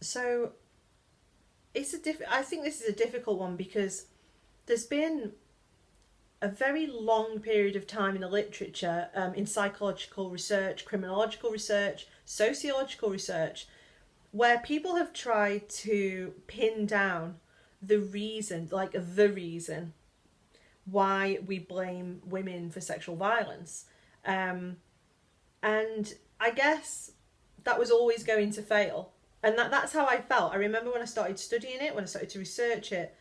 So I think this is a difficult one because there's been a very long period of time in the literature, in psychological research, criminological research, sociological research, where people have tried to pin down the reason, why we blame women for sexual violence. And I guess that was always going to fail. And that's how I felt. I remember when I started studying it, when I started to research it,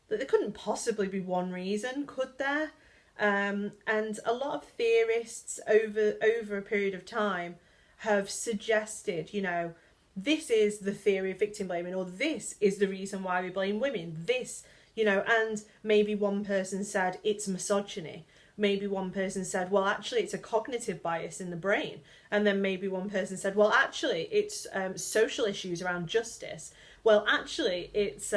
that there couldn't possibly be one reason, could there? And a lot of theorists over a period of time have suggested, this is the theory of victim blaming, or this is the reason why we blame women. And maybe one person said it's misogyny. Maybe one person said, well, actually, it's a cognitive bias in the brain. And then maybe one person said, well, actually, it's social issues around justice. Well, actually, it's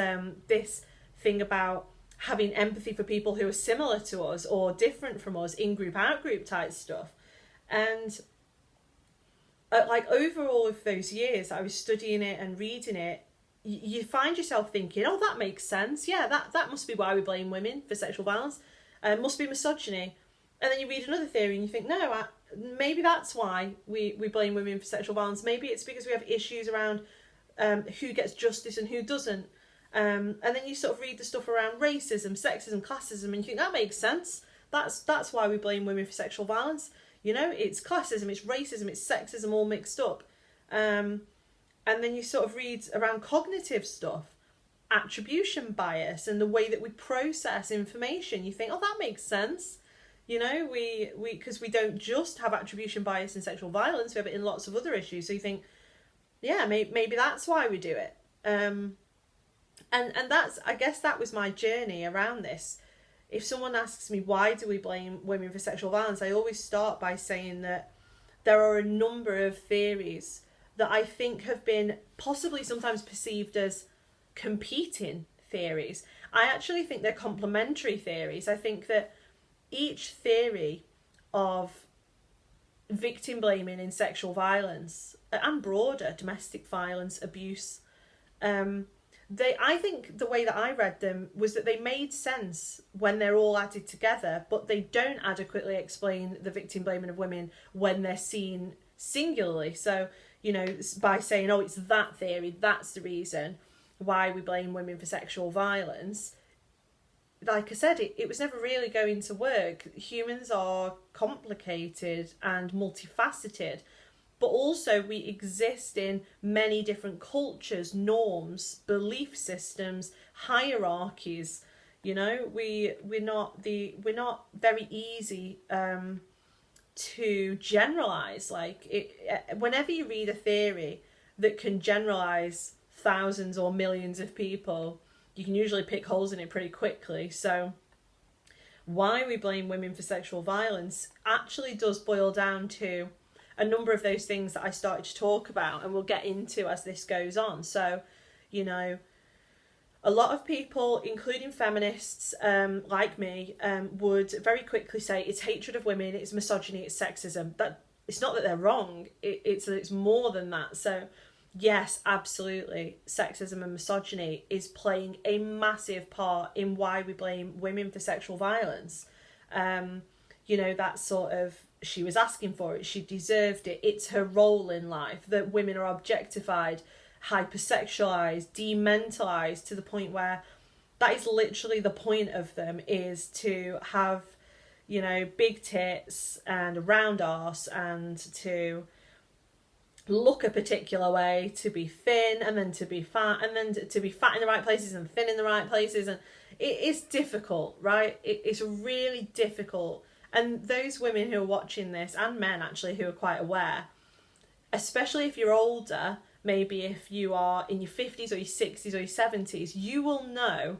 this thing about having empathy for people who are similar to us or different from us, in-group, out-group type stuff. And over all of those years I was studying it and reading it, you find yourself thinking, oh, that makes sense. Yeah, that must be why we blame women for sexual violence. Must be misogyny. And then you read another theory and you think, no, maybe that's why we blame women for sexual violence. Maybe it's because we have issues around who gets justice and who doesn't. And then you sort of read the stuff around racism, sexism, classism, and you think that makes sense. That's why we blame women for sexual violence. It's classism, it's racism, it's sexism all mixed up. And then you sort of read around cognitive stuff, attribution bias, and the way that we process information. You think, oh, that makes sense. Because we don't just have attribution bias in sexual violence, we have it in lots of other issues. So you think, yeah, maybe that's why we do it. And that's, I guess that was my journey around this. If someone asks me, why do we blame women for sexual violence, I always start by saying that there are a number of theories that I think have been possibly sometimes perceived as competing theories. I actually think they're complementary theories. I think that each theory of victim blaming in sexual violence and broader domestic violence, abuse, I think the way that I read them was that they made sense when they're all added together, but they don't adequately explain the victim blaming of women when they're seen singularly. So, by saying, oh, it's that theory, that's the reason why we blame women for sexual violence. Like I said, it was never really going to work. Humans are complicated and multifaceted. But also we exist in many different cultures, norms, belief systems, hierarchies. We're not very easy to generalize. Whenever you read a theory that can generalize thousands or millions of people, you can usually pick holes in it pretty quickly. So why we blame women for sexual violence actually does boil down to a number of those things that I started to talk about and we'll get into as this goes on. So, a lot of people, including feminists like me, would very quickly say it's hatred of women, it's misogyny, it's sexism. That it's not that they're wrong, it's more than that. So yes, absolutely, sexism and misogyny is playing a massive part in why we blame women for sexual violence. That sort of, she was asking for it, she deserved it, it's her role in life, that women are objectified, hypersexualized, dementalized to the point where that is literally the point of them, is to have, big tits and a round arse and to look a particular way, to be thin and then to be fat and then to be fat in the right places and thin in the right places. And it is difficult, right? It's really difficult. And those women who are watching this, and men actually, who are quite aware, especially if you're older, maybe if you are in your 50s or your 60s or your 70s, you will know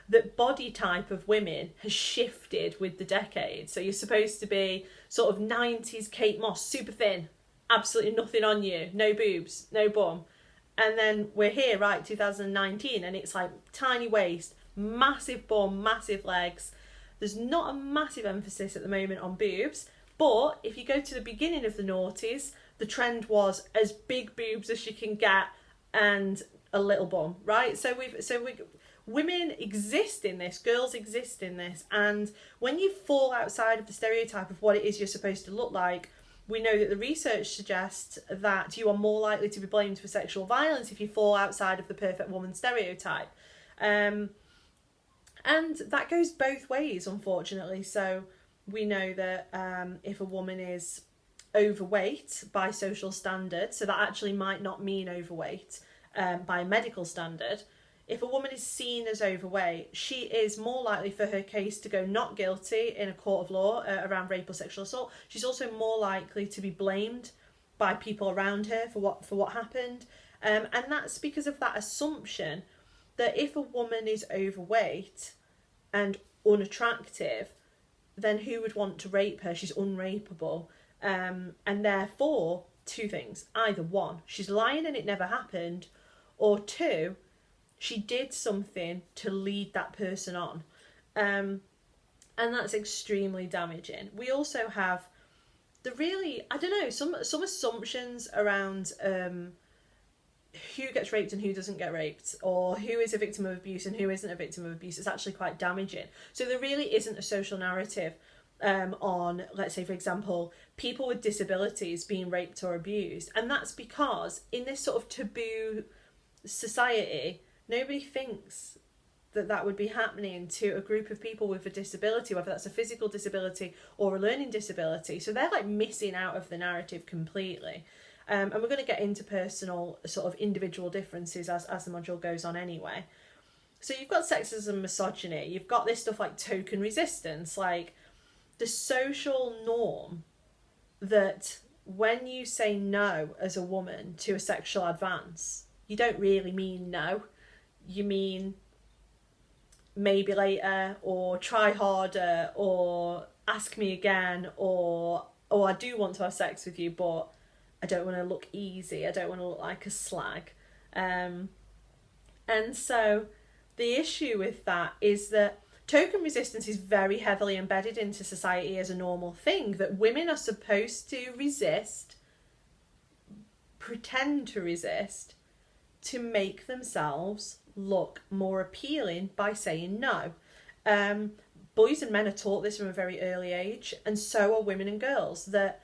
that body type of women has shifted with the decades. So you're supposed to be sort of 90s Kate Moss, super thin, absolutely nothing on you, no boobs, no bum. And then we're here, right, 2019, and it's like tiny waist, massive bum, massive legs. There's not a massive emphasis at the moment on boobs, but if you go to the beginning of the noughties, the trend was as big boobs as you can get and a little bum, right? Women exist in this, girls exist in this, and when you fall outside of the stereotype of what it is you're supposed to look like, we know that the research suggests that you are more likely to be blamed for sexual violence if you fall outside of the perfect woman stereotype. And that goes both ways, unfortunately. So we know that if a woman is overweight by social standards, so that actually might not mean overweight by medical standard. If a woman is seen as overweight, she is more likely for her case to go not guilty in a court of law around rape or sexual assault. She's also more likely to be blamed by people around her for what happened. And that's because of that assumption that if a woman is overweight and unattractive, then who would want to rape her? She's unrapeable. And therefore, two things. Either one, she's lying and it never happened, or two, she did something to lead that person on. And that's extremely damaging. We also have some assumptions around who gets raped and who doesn't get raped, or who is a victim of abuse and who isn't a victim of abuse. It's actually quite damaging. So there really isn't a social narrative on, let's say, for example, people with disabilities being raped or abused. And that's because in this sort of taboo society, nobody thinks that would be happening to a group of people with a disability, whether that's a physical disability or a learning disability. So they're like missing out of the narrative completely. And we're going to get into personal sort of individual differences as the module goes on anyway. So you've got sexism, misogyny, you've got this stuff like token resistance, like the social norm that when you say no as a woman to a sexual advance, you don't really mean no. You mean maybe later, or try harder, or ask me again, or I do want to have sex with you, but I don't want to look easy. I don't want to look like a slag. And so the issue with that is that token resistance is very heavily embedded into society as a normal thing, that women are supposed to resist, pretend to resist, to make themselves look more appealing by saying no. Boys and men are taught this from a very early age, and so are women and girls, that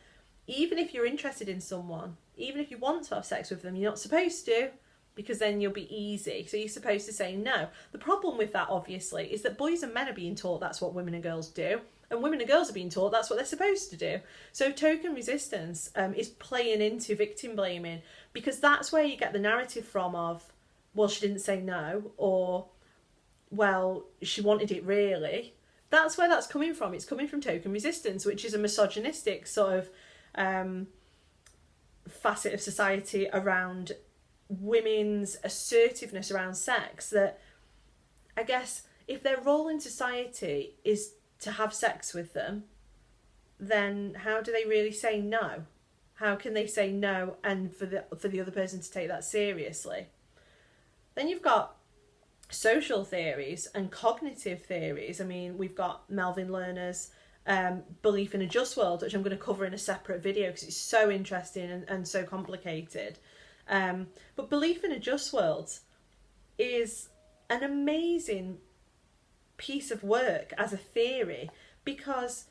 even if you're interested in someone, even if you want to have sex with them, you're not supposed to, because then you'll be easy. So you're supposed to say no. The problem with that, obviously, is that boys and men are being taught that's what women and girls do, and women and girls are being taught that's what they're supposed to do. So token resistance is playing into victim blaming, because that's where you get the narrative from of, well, she didn't say no, or, well, she wanted it really. That's where that's coming from. It's coming from token resistance, which is a misogynistic sort of facet of society around women's assertiveness around sex, that I guess if their role in society is to have sex with them, then how do they really say no? How can they say no and for the other person to take that seriously? Then you've got social theories and cognitive theories. I mean, we've got Melvin Lerner's belief in a just world, which I'm going to cover in a separate video because it's so interesting and so complicated. But belief in a just world is an amazing piece of work as a theory, because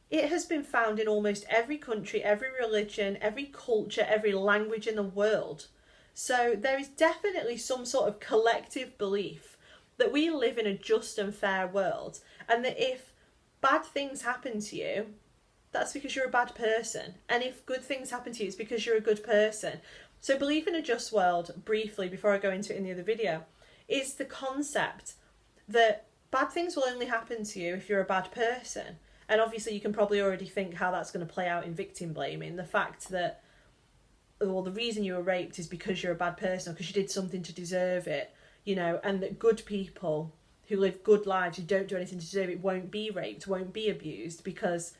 it has been found in almost every country, every religion, every culture, every language in the world. So there is definitely some sort of collective belief that we live in a just and fair world, and that if bad things happen to you, that's because you're a bad person, and if good things happen to you, it's because you're a good person. So belief in a just world, briefly, before I go into it in the other video, is the concept that bad things will only happen to you if you're a bad person. And obviously you can probably already think how that's going to play out in victim blaming. The fact that, well, the reason you were raped is because you're a bad person, or because you did something to deserve it, you know, and that good people who live good lives, who don't do anything to deserve it, won't be raped, won't be abused because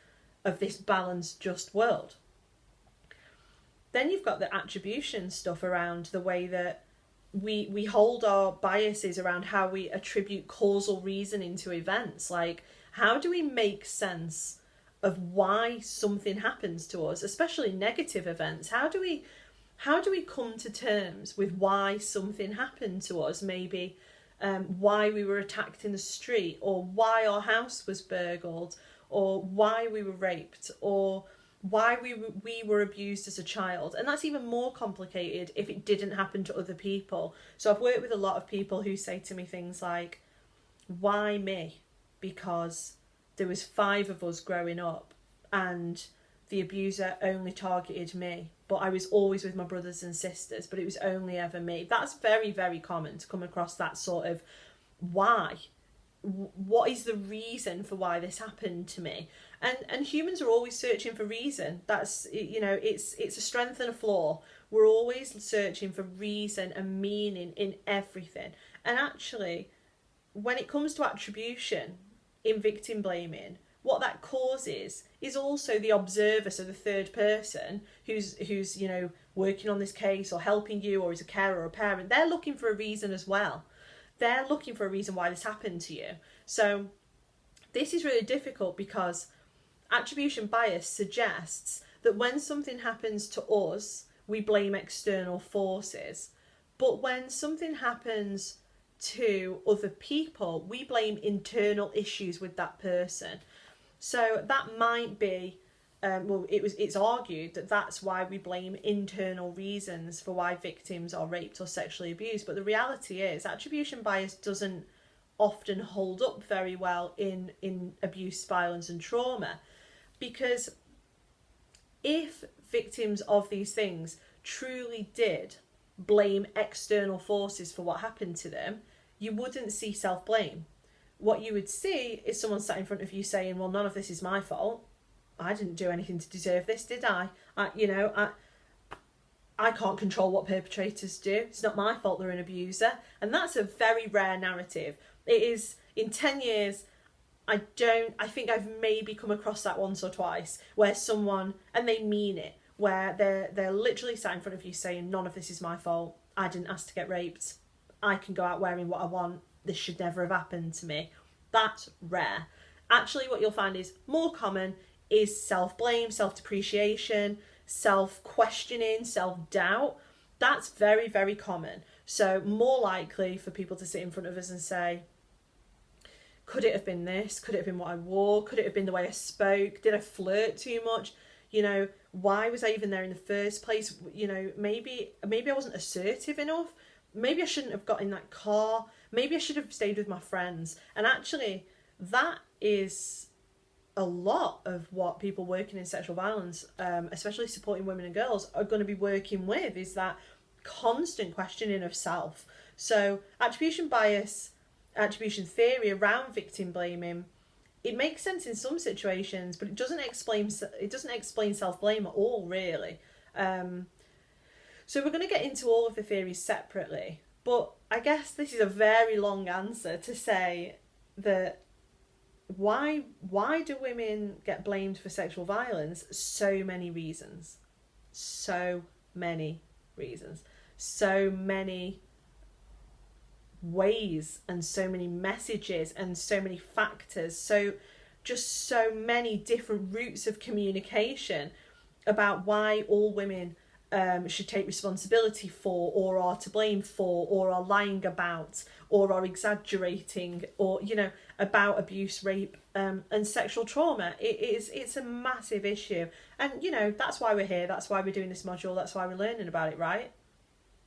of this balanced, just world. Then you've got the attribution stuff around the way that we hold our biases around how we attribute causal reasoning to events. Like, how do we make sense of why something happens to us, especially negative events? How do how do we come to terms with why something happened to us? Maybe why we were attacked in the street, or why our house was burgled, or why we were raped, or why we were abused as a child. And that's even more complicated if it didn't happen to other people. So I've worked with a lot of people who say to me things like, why me? Because there was 5 of us growing up and the abuser only targeted me, but I was always with my brothers and sisters, but it was only ever me. That's very, very common to come across that sort of why. What is the reason for why this happened to me? And humans are always searching for reason. That's, you know, it's a strength and a flaw. We're always searching for reason and meaning in everything. And actually, when it comes to attribution in victim blaming, what that causes is also the observer, so the third person who's you know, working on this case or helping you, or is a carer or a parent, they're looking for a reason as well. They're looking for a reason why this happened to you. So this is really difficult because attribution bias suggests that when something happens to us, we blame external forces. But when something happens to other people, we blame internal issues with that person. So that might be, it's argued that that's why we blame internal reasons for why victims are raped or sexually abused. But the reality is, attribution bias doesn't often hold up very well in abuse, violence and trauma. Because if victims of these things truly did blame external forces for what happened to them, you wouldn't see self-blame. What you would see is someone sat in front of you saying, well, none of this is my fault. I didn't do anything to deserve this, did I? I can't control what perpetrators do. It's not my fault they're an abuser. And that's a very rare narrative. It is, in 10 years, I think I've maybe come across that once or twice, where someone, and they mean it, where they're literally sat in front of you saying, none of this is my fault. I didn't ask to get raped. I can go out wearing what I want. This should never have happened to me. That's rare. Actually, what you'll find is more common is self-blame, self-depreciation, self-questioning, self-doubt. That's very, very common. So more likely for people to sit in front of us and say, could it have been this? Could it have been what I wore? Could it have been the way I spoke? Did I flirt too much? You know, why was I even there in the first place? You know, maybe I wasn't assertive enough. Maybe I shouldn't have got in that car. Maybe I should have stayed with my friends. And actually, that is a lot of what people working in sexual violence, especially supporting women and girls, are going to be working with, is that constant questioning of self. So attribution bias, attribution theory around victim blaming, it makes sense in some situations, but it doesn't explain self-blame at all, really. So we're going to get into all of the theories separately, but I guess this is a very long answer to say that why do women get blamed for sexual violence? So many reasons. So many reasons. So many ways and so many messages and so many factors. So just so many different routes of communication about why all women should take responsibility for, or are to blame for, or are lying about, or are exaggerating, or, you know, about abuse, rape, and sexual trauma. It's a massive issue. And, you know, that's why we're here. That's why we're doing this module. That's why we're learning about it, right?